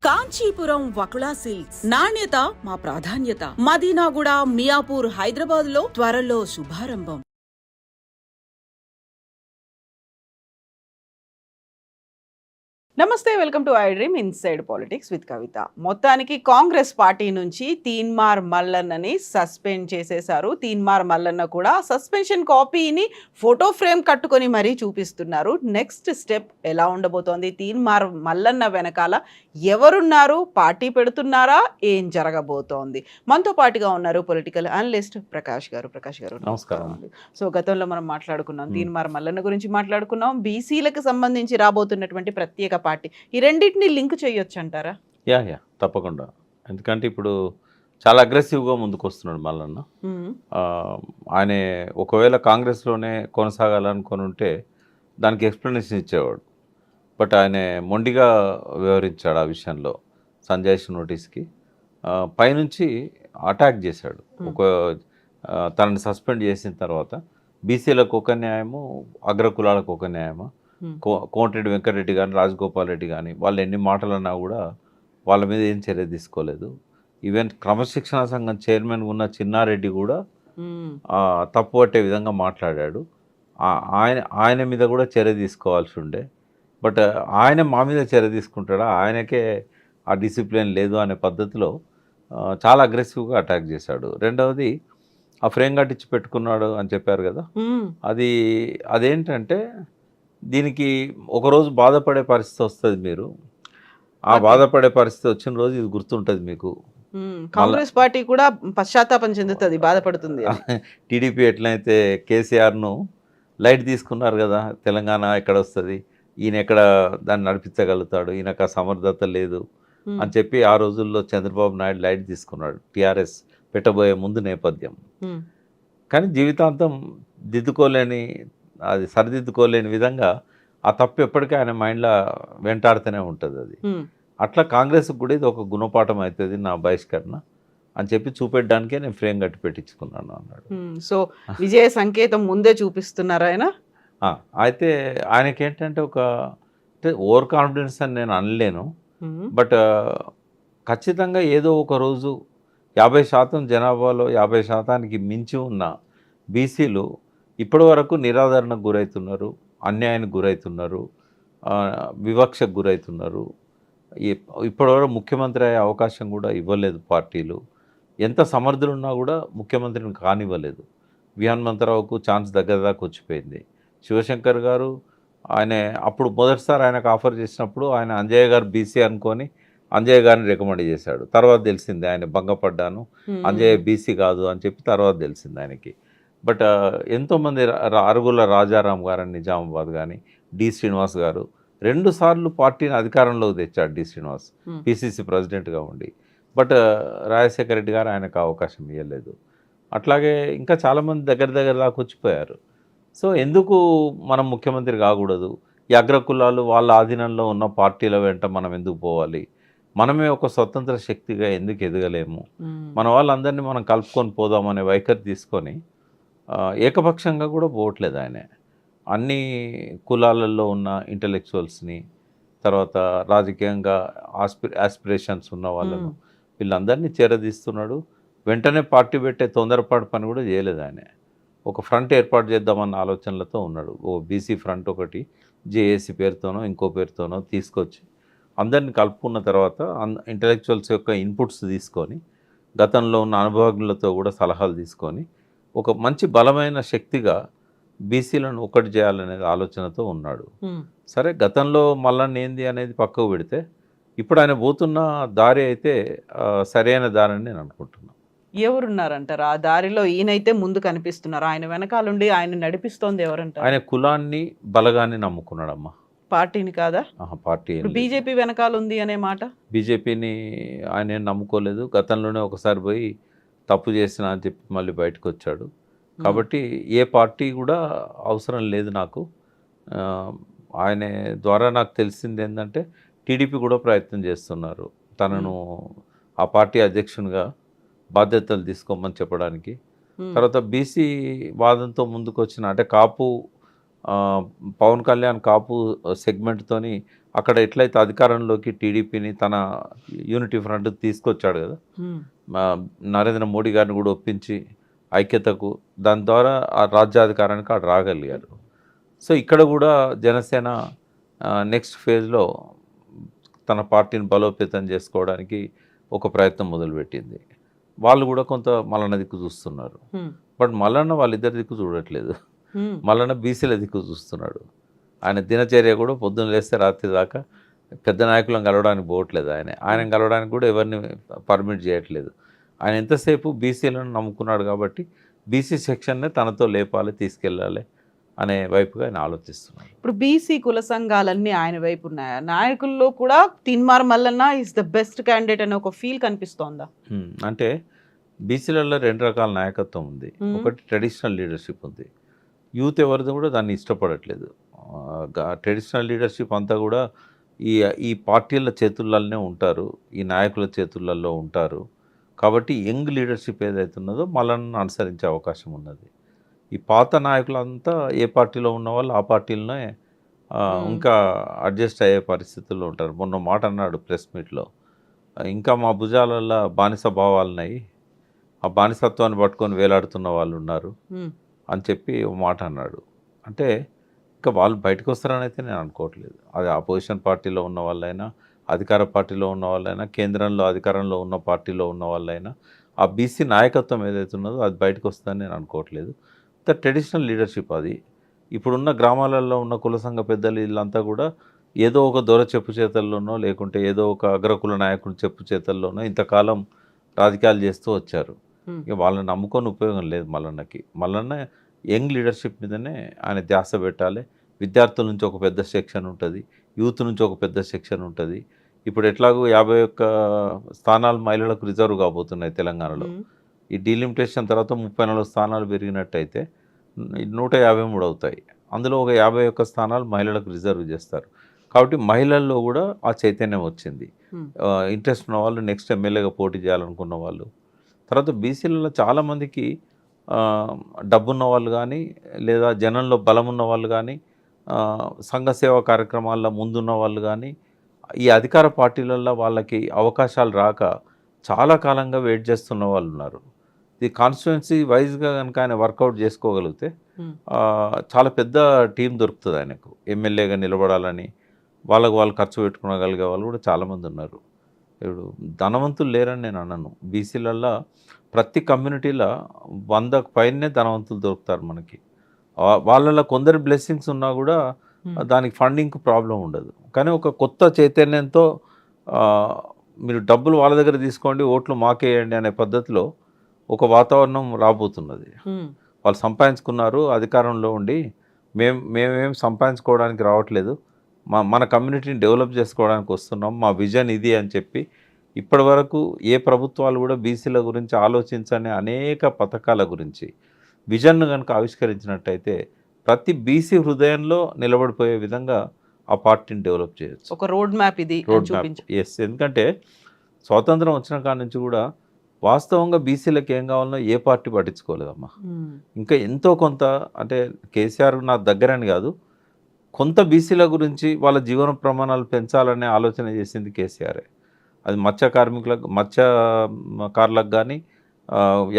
Kanchipuram Vakula silks నాణ్యత మా ప్రాధాన్యత. మదీనాగూడ, మియాపూర్, హైదరాబాద్ లో త్వరలో శుభారంభం. నమస్తే, welcome to I dream inside politics with Kavitha. మొత్తానికి కాంగ్రెస్ పార్టీ నుంచి తీన్మార్ మల్లన్నని సస్పెండ్ చేసేశారు. తీన్మార్ మల్లన్న కూడా సస్పెన్షన్ కాపీని ఫోటో ఫ్రేమ్ కట్టుకొని మరీ చూపిస్తున్నారు. నెక్స్ట్ స్టెప్ ఎలా ఉండబోతోంది? తీన్మార్ మల్లన్న వెనకాల ఎవరున్నారు? పార్టీ పెడుతున్నారా? ఏం జరగబోతోంది? మనతో పాటుగా ఉన్నారు పొలిటికల్ అనలిస్ట్ ప్రకాష్ గారు. నమస్కారం. సో గతంలో మనం మాట్లాడుకున్నాం, తీన్మార్ మల్లన్న గురించి మాట్లాడుకున్నాం. బీసీలకు సంబంధించి రాబోతున్నటువంటి ప్రత్యేక పార్టీ, ఈ రెండింటిని లింక్ చేయొచ్చు అంటారా? యా తప్పకుండా. ఎందుకంటే ఇప్పుడు చాలా అగ్రెసివ్గా ముందుకు వస్తున్నాడు మల్లన్న. ఆయన ఒకవేళ కాంగ్రెస్లోనే కొనసాగాలనుకొని ఉంటే దానికి ఎక్స్ప్లెనేషన్ ఇచ్చేవాడు. బట్ ఆయన మొండిగా వ్యవహరించాడు ఆ విషయంలో. సంజయ్ నోటీస్కి పైనుంచి అటాక్ చేశాడు. తనని సస్పెండ్ చేసిన తర్వాత బీసీలకు ఒక న్యాయము, అగ్రకులాలకు ఒక న్యాయమా? కోమటిరెడ్డి వెంకటరెడ్డి కానీ, రాజగోపాల్ రెడ్డి కానీ వాళ్ళు ఎన్ని మాటలు అన్నా కూడా వాళ్ళ మీద ఏం చర్య తీసుకోలేదు. ఈవెన్ క్రమశిక్షణా సంఘం చైర్మన్ ఉన్న చిన్నారెడ్డి కూడా తప్పు పట్టే విధంగా మాట్లాడాడు. ఆయన మీద కూడా చర్య తీసుకోవాల్సి ఉండే. బట్ ఆయన మా మీద చర్య తీసుకుంటాడా? ఆయనకే ఆ డిసిప్లిన్ లేదు అనే పద్ధతిలో చాలా అగ్రెసివ్గా అటాక్ చేశాడు. రెండవది ఆ ఫ్రేమ్ కట్టించి పెట్టుకున్నాడు అని చెప్పారు కదా, అదేంటంటే దీనికి ఒకరోజు బాధపడే పరిస్థితి వస్తుంది. మీరు ఆ బాధపడే పరిస్థితి వచ్చిన రోజు ఇది గుర్తుంటుంది మీకు. కాంగ్రెస్ పార్టీ కూడా పశ్చాత్తాపం చెందుతుంది, బాధపడుతుంది. టీడీపీ ఎట్లయితే కేసీఆర్ను లైట్ తీసుకున్నారు కదా, తెలంగాణ ఎక్కడ వస్తుంది, ఈయన ఎక్కడ దాన్ని నడిపించగలుగుతాడు, ఈయనకు ఆ సమర్థత లేదు అని చెప్పి ఆ రోజుల్లో చంద్రబాబు నాయుడు లైట్ తీసుకున్నాడు టీఆర్ఎస్ పెట్టబోయే ముందు నేపథ్యం. కానీ జీవితాంతం సరిదిద్దుకోలేని విధంగా ఆ తప్పు ఎప్పటికీ ఆయన మైండ్లో వెంటాడుతూనే ఉంటుంది. అది అట్లా కాంగ్రెస్కి కూడా ఇది ఒక గుణపాఠం అవుతుంది నా బహిష్కరణ అని చెప్పి చూపెట్టడానికే నేను ఫ్రేమ్ కట్టి పెట్టించుకున్నాను అన్నాడు. విజయ సంకేతం ముందే చూపిస్తున్నారు ఆయన. అయితే ఆయనకేంటంటే ఓవర్ కాన్ఫిడెన్స్ అని నేను అనలేను. బట్ ఖచ్చితంగా ఏదో ఒక రోజు 50% జనాభాలో 50%కి మించి ఉన్న బీసీలు ఇప్పటి వరకు నిరాదరణకు గురవుతున్నారు, అన్యాయానికి గురవుతున్నారు, వివక్షకు గురవుతున్నారు. ఇప్పటివరకు ముఖ్యమంత్రి అయ్యే అవకాశం కూడా ఇవ్వలేదు పార్టీలు. ఎంత సమర్థులున్నా కూడా ముఖ్యమంత్రిని కానివ్వలేదు. హనుమంతరావుకు ఛాన్స్ దగ్గర దాకా వచ్చిపోయింది. శివశంకర్ గారు ఆయన అప్పుడు మొదటిసారి ఆయనకు ఆఫర్ చేసినప్పుడు ఆయన అంజయ్య గారు బీసీ అనుకొని అంజయ్య గారిని రికమెండ్ చేశాడు. తర్వాత తెలిసింది ఆయన భంగపడ్డాను, అంజయ్య బీసీ కాదు అని చెప్పి తర్వాత తెలిసింది ఆయనకి. బట్ ఎంతోమంది అరుగుల రాజారాం గారని నిజామాబాద్ కానీ, డి శ్రీనివాస్ గారు 2 సార్లు పార్టీని అధికారంలోకి తెచ్చాడు. డి శ్రీనివాస్ పిసిసి ప్రెసిడెంట్గా ఉండి. బట్ రాజశేఖర రెడ్డి గారు ఆయనకు అవకాశం ఇవ్వలేదు. అట్లాగే ఇంకా చాలామంది దగ్గర దాకా వచ్చిపోయారు. సో ఎందుకు మనం ముఖ్యమంత్రి కాకూడదు? ఈ అగ్రకులాలు వాళ్ళ ఆధీనంలో ఉన్న పార్టీల వెంట మనం ఎందుకు పోవాలి? మనమే ఒక స్వతంత్ర శక్తిగా ఎందుకు ఎదగలేము? మన వాళ్ళందరినీ మనం కలుపుకొని పోదామనే వైఖరి తీసుకొని ఏకపక్షంగా కూడా పోవట్లేదు ఆయన. అన్ని కులాలలో ఉన్న ఇంటలెక్చువల్స్ని, తర్వాత రాజకీయంగా ఆస్పిరేషన్స్ ఉన్న వాళ్ళను వీళ్ళందరినీ చేరదీస్తున్నాడు. వెంటనే పార్టీ పెట్టే తొందరపాటు పని కూడా చేయలేదు ఆయన. ఒక ఫ్రంట్ ఏర్పాటు చేద్దామన్న ఆలోచనలతో ఉన్నాడు. ఓ బీసీ ఫ్రంట్ ఒకటి జేఏసీ పేరుతోనో ఇంకో పేరుతోనో తీసుకొచ్చి అందరిని కలుపుకున్న తర్వాత ఇంటలెక్చువల్స్ యొక్క ఇన్పుట్స్ తీసుకొని, గతంలో ఉన్న అనుభవజ్ఞులతో కూడా సలహాలు తీసుకొని ఒక మంచి బలమైన శక్తిగా బీసీలను ఒకటి చేయాలనేది ఆలోచనతో ఉన్నాడు. సరే, గతంలో మల్లన్న ఏంది అనేది పక్కకు పెడితే ఇప్పుడు ఆయన పోతున్న దారి అయితే సరైన దారి అని నేను అనుకుంటున్నాను. ఎవరున్నారంటారు ఆ దారిలో? ఈయనైతే ముందు కనిపిస్తున్నారు, ఆయన వెనకాలండి ఆయన నడిపిస్తోంది ఎవరంటారు? ఆయన కులాన్ని బలగాన్ని నమ్ముకున్నాడమ్మా, పార్టీని కాదా? పార్టీ బీజేపీ వెనకాల ఉంది అనే మాట. బీజేపీని ఆయన నమ్ముకోలేదు. గతంలోనే ఒకసారి పోయి తప్పు చేసిన అని చెప్పి మళ్ళీ బయటకు వచ్చాడు. కాబట్టి ఏ పార్టీ కూడా అవసరం లేదు నాకు. ఆయన ద్వారా నాకు తెలిసింది ఏంటంటే టీడీపీ కూడా ప్రయత్నం చేస్తున్నారు తనను ఆ పార్టీ అధ్యక్షునిగా బాధ్యతలు తీసుకోమని చెప్పడానికి. తర్వాత బీసీ వాదంతో ముందుకు వచ్చిన అంటే కాపు పవన్ కళ్యాణ్ కాపు సెగ్మెంట్తోని అక్కడ ఎట్లయితే అధికారంలోకి టీడీపీని తన యూనిటీ ఫ్రంట్ తీసుకొచ్చాడు కదా, మా నరేంద్ర మోడీ గారిని కూడా ఒప్పించి ఐక్యతకు, దాని ద్వారా ఆ రాజ్యాధికారానికి అక్కడ రాగలిగారు. సో ఇక్కడ కూడా జనసేన నెక్స్ట్ ఫేజ్లో తన పార్టీని బలోపేతం చేసుకోవడానికి ఒక ప్రయత్నం మొదలుపెట్టింది. వాళ్ళు కూడా కొంత మల్లన్న దిక్కు చూస్తున్నారు. బట్ మల్లన్న వాళ్ళిద్దరి దిక్కు చూడట్లేదు. మల్లన్న బీసీల దిక్కు చూస్తున్నాడు. ఆయన దినచర్య కూడా పొద్దున్న లేస్తే రాత్రి దాకా పెద్ద నాయకులను కలవడానికి పోవట్లేదు. ఆయన కలవడానికి కూడా ఎవరిని పర్మిట్ చేయట్లేదు. ఆయన ఎంతసేపు బీసీలను నమ్ముకున్నాడు కాబట్టి బీసీ సెక్షన్నే తనతో లేపాలి, తీసుకెళ్ళాలి అనే వైపుగా ఆయన ఆలోచిస్తున్నాడు. ఇప్పుడు బీసీ కుల సంఘాలన్నీ ఆయన వైపు ఉన్నాయా? నాయకుల్లో కూడా Teenmaar Mallanna is the best candidate అనే ఒక ఫీల్ కనిపిస్తోందా? అంటే బీసీలలో 2 రకాల నాయకత్వం ఉంది. ఒకటి ట్రెడిషనల్ లీడర్షిప్ ఉంది. యూత్ ఎవరిది కూడా దాన్ని ఇష్టపడట్లేదు. ట్రెడిషనల్ లీడర్షిప్ అంతా కూడా ఈ పార్టీల చేతుల్లోనే ఉంటారు, ఈ నాయకుల చేతులలో ఉంటారు. కాబట్టి యంగ్ లీడర్షిప్ ఏదైతే ఉన్నదో మల్లన్నను అనుసరించే అవకాశం ఉన్నది. ఈ పాత నాయకులంతా ఏ పార్టీలో ఉన్న వాళ్ళు ఆ పార్టీలోనే ఇంకా అడ్జస్ట్ అయ్యే పరిస్థితుల్లో ఉంటారు. మొన్న మాట అన్నాడు ప్రెస్ మీట్లో, ఇంకా మా భుజాలల్లో బానిస భావాలున్నాయి, ఆ బానిసత్వాన్ని పట్టుకొని వేలాడుతున్న వాళ్ళు ఉన్నారు అని చెప్పి ఒక మాట అన్నాడు. అంటే ఇంకా వాళ్ళు బయటకు వస్తారని అయితే నేను అనుకోవట్లేదు. అది ఆపోజిషన్ పార్టీలో ఉన్న వాళ్ళైనా, అధికార పార్టీలో ఉన్న వాళ్ళైనా, కేంద్రంలో అధికారంలో ఉన్న పార్టీలో ఉన్న వాళ్ళైనా, ఆ బీసీ నాయకత్వం ఏదైతే ఉన్నదో అది బయటకు వస్తుందని నేను అనుకోవట్లేదు. ట్రెడిషనల్ లీడర్షిప్ అది. ఇప్పుడున్న గ్రామాలలో ఉన్న కుల సంఘ పెద్దలు వీళ్ళంతా కూడా ఏదో ఒక దొర చెప్పు చేతల్లోనో, లేకుంటే ఏదో ఒక అగ్రకుల నాయకుడు చెప్పు చేతల్లోనో ఇంతకాలం రాజకీయాలు చేస్తూ వచ్చారు. ఇక వాళ్ళని నమ్ముకొని ఉపయోగం లేదు మల్లన్నకి. మల్లన్న యంగ్ లీడర్షిప్ మీదనే ఆయన ధ్యాస పెట్టాలి. విద్యార్థుల నుంచి ఒక పెద్ద సెక్షన్ ఉంటుంది, యూత్ నుంచి ఒక పెద్ద సెక్షన్ ఉంటుంది. ఇప్పుడు ఎట్లాగో 51 స్థానాలు మహిళలకు రిజర్వ్ కాబోతున్నాయి తెలంగాణలో. ఈ డీలిమిటేషన్ తర్వాత 34 స్థానాలు పెరిగినట్టయితే 153 అవుతాయి. అందులో ఒక 51 స్థానాలు మహిళలకు రిజర్వ్ చేస్తారు. కాబట్టి మహిళల్లో కూడా ఆ చైతన్యం వచ్చింది. ఇంట్రెస్ట్ ఉన్న వాళ్ళు నెక్స్ట్ ఎమ్మెల్యేగా పోటీ చేయాలనుకున్న వాళ్ళు. తర్వాత బీసీలలో చాలామందికి డబ్బున్న వాళ్ళు కానీ, లేదా జనంలో బలం ఉన్న వాళ్ళు కానీ, సంఘ సేవా కార్యక్రమాల్లో ముందున్న వాళ్ళు కానీ, ఈ అధికార పార్టీలలో వాళ్ళకి అవకాశాలు రాక చాలా కాలంగా వెయిట్ చేస్తున్న వాళ్ళు ఉన్నారు. ఇది కాన్స్టిట్యుయెన్సీ వైజ్గా కనుక ఆయన వర్కౌట్ చేసుకోగలిగితే చాలా పెద్ద టీం దొరుకుతుంది ఆయనకు. ఎమ్మెల్యేగా నిలబడాలని వాళ్ళు ఖర్చు పెట్టుకోగలిగే వాళ్ళు కూడా చాలామంది ఉన్నారు. ఇప్పుడు ధనవంతులు లేరని నేను అనను. బీసీలల్లో ప్రతి కమ్యూనిటీలో 100కు పైనే ధనవంతులు దొరుకుతారు మనకి. వాళ్ళలో కొందరు బ్లెస్సింగ్స్ ఉన్నా కూడా దానికి ఫండింగ్కి ప్రాబ్లం ఉండదు. కానీ ఒక కొత్త చైతన్యంతో మీరు డబ్బులు వాళ్ళ దగ్గర తీసుకోండి, ఓట్లు మాకేయండి అనే పద్ధతిలో ఒక వాతావరణం రాబోతున్నది. వాళ్ళు సంపాదించుకున్నారు అధికారంలో ఉండి, మేమేం సంపాదించుకోవడానికి రావట్లేదు, మన కమ్యూనిటీని డెవలప్ చేసుకోవడానికి వస్తున్నాం, మా విజన్ ఇది అని చెప్పి ఇప్పటి వరకు ఏ ప్రభుత్వాలు కూడా బీసీల గురించి ఆలోచించని అనేక పథకాల గురించి విజన్ను కనుక ఆవిష్కరించినట్టయితే ప్రతి బీసీ హృదయంలో నిలబడిపోయే విధంగా ఆ పార్టీని డెవలప్ చేయొచ్చు. ఒక రోడ్ మ్యాప్ ఇది. ఎస్, ఎందుకంటే స్వాతంత్రం వచ్చిన కాడ నుంచి కూడా వాస్తవంగా బీసీలకు ఏం కావాలనో ఏ పార్టీ పట్టించుకోలేదమ్మా. ఇంకా ఎంతో కొంత, అంటే కేసీఆర్ నా దగ్గరని కాదు, కొంత బీసీల గురించి వాళ్ళ జీవన ప్రమాణాలు పెంచాలనే ఆలోచన చేసింది కేసీఆరే. అది మత్స్యకారులకు కానీ,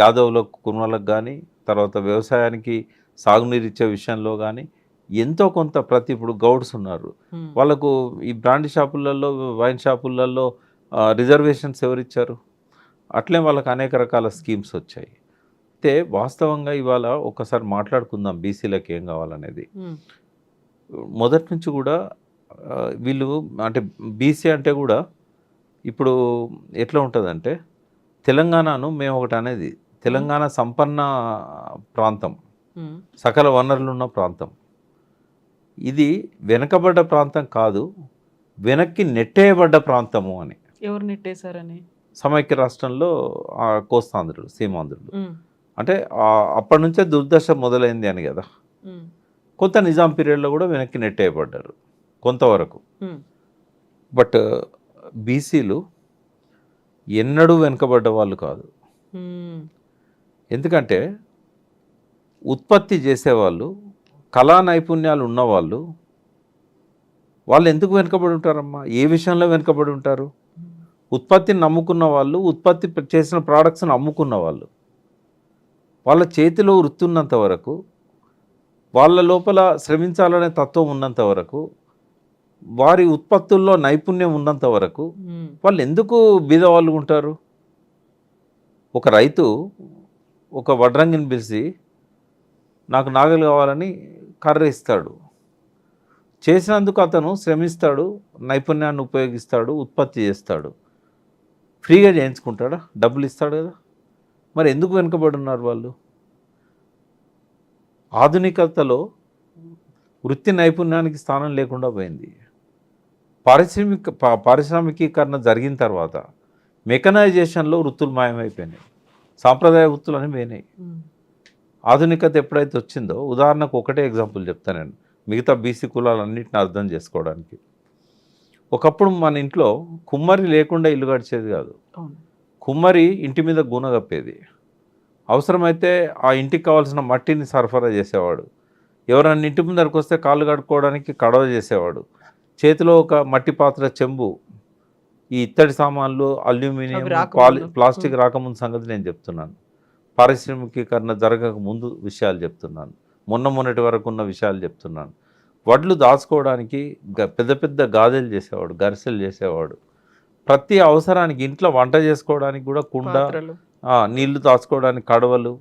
యాదవులకు, కుర్మలకు కానీ, తర్వాత వ్యవసాయానికి సాగునీరు ఇచ్చే విషయంలో కానీ ఎంతో కొంత ఇప్పుడు గౌడ్స్ ఉన్నారు, వాళ్ళకు ఈ బ్రాండ్ షాపులలో, వైన్ షాపులలో రిజర్వేషన్స్ ఎవరిచ్చారు? అట్లే వాళ్ళకి అనేక రకాల స్కీమ్స్ వచ్చాయి. అయితే వాస్తవంగా ఇవాళ ఒకసారి మాట్లాడుకుందాం బీసీలకు ఏం కావాలనేది. మొదటి నుంచి కూడా వీళ్ళు, అంటే బీసీ అంటే కూడా ఇప్పుడు ఎట్లా ఉంటుందంటే, తెలంగాణను మేము ఒకటి అనేది, తెలంగాణ సంపన్న ప్రాంతం, సకల వనరులు ఉన్న ప్రాంతం. ఇది వెనకబడ్డ ప్రాంతం కాదు, వెనక్కి నెట్టేయబడ్డ ప్రాంతము అని. ఎవరు నెట్టేశారని? సమైక్య రాష్ట్రంలో కోస్తాంధ్రులు, సీమాంధ్రులు. అంటే అప్పటి నుంచే దుర్దశ మొదలైంది అని కదా. కొంత నిజాం పీరియడ్లో కూడా వెనక్కి నెట్టేయబడ్డారు కొంతవరకు. బట్ బీసీలు ఎన్నడూ వెనుకబడ్డ వాళ్ళు కాదు. ఎందుకంటే ఉత్పత్తి చేసేవాళ్ళు, కళా నైపుణ్యాలు ఉన్నవాళ్ళు, వాళ్ళు ఎందుకు వెనుకబడి ఉంటారమ్మా? ఏ విషయంలో వెనుకబడి ఉంటారు? ఉత్పత్తిని నమ్ముకున్న వాళ్ళు, ఉత్పత్తి చేసిన ప్రోడక్ట్స్ని అమ్ముకున్న వాళ్ళు, వాళ్ళ చేతిలో వృత్తి ఉన్నంత వరకు, వాళ్ళ లోపల శ్రమించాలనే తత్వం ఉన్నంత వరకు, వారి ఉత్పత్తుల్లో నైపుణ్యం ఉన్నంత వరకు వాళ్ళు ఎందుకు బీదవాళ్ళు ఉంటారు? ఒక రైతు ఒక వడ్రంగిని పిలిచి నాకు నాగలు కావాలని కర్ర ఇస్తాడు. చేసినందుకు అతను శ్రమిస్తాడు, నైపుణ్యాన్ని ఉపయోగిస్తాడు, ఉత్పత్తి చేస్తాడు. ఫ్రీగా చేయించుకుంటాడా? డబ్బులు ఇస్తాడు కదా. మరి ఎందుకు వెనుకబడి ఉన్నారు వాళ్ళు? ఆధునికతలో వృత్తి నైపుణ్యానికి స్థానం లేకుండా పోయింది. పారిశ్రామికీకరణ జరిగిన తర్వాత మెకనైజేషన్లో వృత్తులు మాయమైపోయినాయి, సాంప్రదాయ వృత్తులు అని పోయినాయి. ఆధునికత ఎప్పుడైతే వచ్చిందో, ఉదాహరణకు ఒకటే ఎగ్జాంపుల్ చెప్తాను నేను, మిగతా బీసీ కులాలన్నింటిని అర్థం చేసుకోవడానికి. ఒకప్పుడు మన ఇంట్లో కుమ్మరి లేకుండా ఇల్లు గడిచేది కాదు. కుమ్మరి ఇంటి మీద గూన కప్పేది, అవసరమైతే ఆ ఇంటికి కావాల్సిన మట్టిని సరఫరా చేసేవాడు. ఎవరైనా ఇంటి ముందరికి వస్తే కాళ్ళు కడుక్కోవడానికి కడవ చేసేవాడు. చేతిలో ఒక మట్టి పాత్ర, చెంబు. ఈ ఇత్తడి సామాన్లు, అల్యూమినియం, ప్లాస్టిక్ రాకముందు సంగతి నేను చెప్తున్నాను. పారిశ్రామికీకరణ జరగక ముందు విషయాలు చెప్తున్నాను, మొన్నటి వరకు ఉన్న విషయాలు చెప్తున్నాను. వడ్లు దాచుకోవడానికి పెద్ద పెద్ద గాదెలు చేసేవాడు, గరిసెలు చేసేవాడు. ప్రతి అవసరానికి, ఇంట్లో వంట చేసుకోవడానికి కూడా కుండ, నీళ్లు దాచుకోవడానికి కడవలు,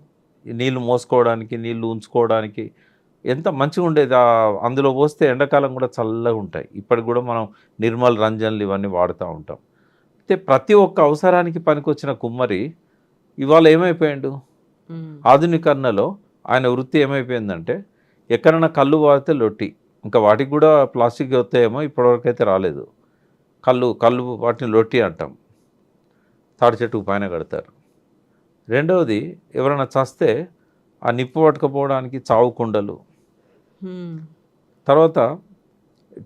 నీళ్లు మోసుకోవడానికి, నీళ్లు ఉంచుకోవడానికి ఎంత మంచిగా ఉండేది. అందులో పోస్తే ఎండాకాలం కూడా చల్లగా ఉంటాయి. ఇప్పటికి కూడా మనం నిర్మల్ రంజన్లు ఇవన్నీ వాడుతూ ఉంటాం. అయితే ప్రతి ఒక్క అవసరానికి పనికొచ్చిన కుమ్మరి ఇవాళ ఏమైపోయాడు? ఆధునీకరణలో ఆయన వృత్తి ఏమైపోయిందంటే, ఎక్కడైనా కళ్ళు వాడితే లొట్టి, ఇంకా వాటికి కూడా ప్లాస్టిక్ వస్తాయేమో, ఇప్పటివరకు అయితే రాలేదు. కళ్ళు వాటిని లొట్టి అంటాం. తాడి చెట్టుకు పైన కడతారు. రెండవది, ఎవరైనా చస్తే ఆ నిప్పు పట్టుకపోవడానికి చావు కుండలు, తర్వాత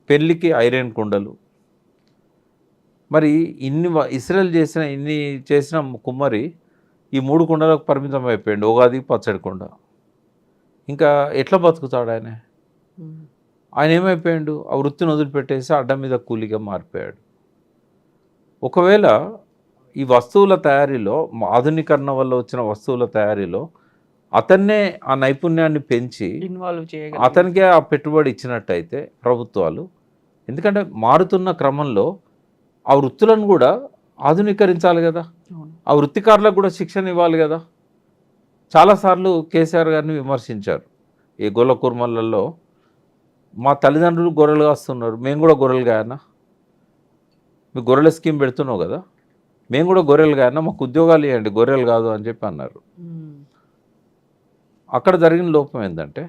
పెళ్ళికి ఐరన్ కుండలు. మరి ఇన్ని చేసిన కుమ్మరి ఈ 3 కుండలకు పరిమితం అయిపోయాడు. ఉగాది పచ్చడి కుండ. ఇంకా ఎట్లా బతుకుతాడు ఆయన? ఆయన ఏమైపోయాడు? ఆ వృత్తిని వదిలిపెట్టేసి అడ్డం మీద కూలిగా మారిపోయాడు. ఒకవేళ ఈ వస్తువుల తయారీలో, ఆధునీకరణ వల్ల వచ్చిన వస్తువుల తయారీలో అతన్నే ఆ నైపుణ్యాన్ని పెంచి అతనికే ఆ పెట్టుబడి ఇచ్చినట్టయితే ప్రభుత్వాలు, ఎందుకంటే మారుతున్న క్రమంలో ఆ వృత్తులను కూడా ఆధునీకరించాలి కదా, ఆ వృత్తికారులకు కూడా శిక్షణ ఇవ్వాలి కదా. చాలాసార్లు కేసీఆర్ గారిని విమర్శించారు. ఈ గొల్ల కుర్మలలో మా తల్లిదండ్రులు గొర్రెలు కాస్తున్నారు, మేము కూడా గొర్రెలు కాయన్నా, మీ గొర్రెల స్కీమ్ పెడుతున్నావు కదా, మేము కూడా గొర్రెలు కాయన్నా, మాకు ఉద్యోగాలు ఇవ్వండి, గొర్రెలు కాదు అని చెప్పి అన్నారు. అక్కడ జరిగిన లోపం ఏంటంటే,